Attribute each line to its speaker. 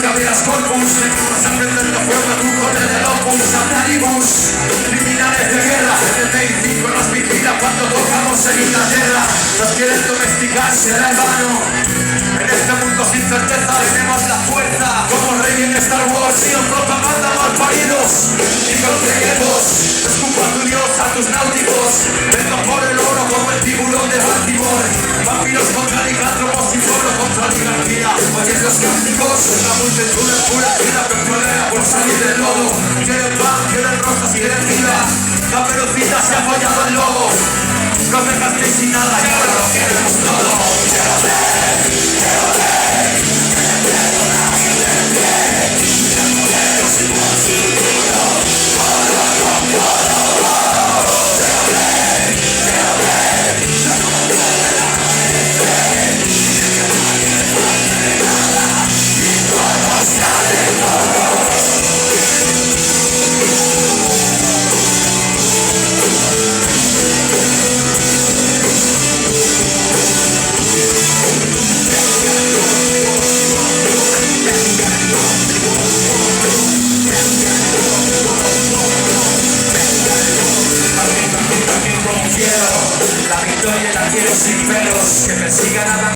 Speaker 1: Habeas corpus, venimos a prender fuego tú con el opus, Satanibus, criminales de guerra, 75 nos vigila cuando tocamos en Inglaterra, nos quieren domesticar, será en vano, en este mundo sin certeza tenemos la fuerza, como rey en Star Wars, y en propaganda mal paridos, y conseguimos, escupo a tu dios, a tus náuticos, vengo por el oro como el tiburón de Baltimore, vampiros contra licántropos y pueblo contra oligarquía, oyes los cánticos, la multitud enfurecida que pelea por salir del lodo, quieren pan, quieren rosas, quieren vida, la pelucita se ha apoyado el lobo, no me gastéis sin nada y ahora lo queremos todo, quiero ver, la victoria la quiero sin pelos, que me sigan a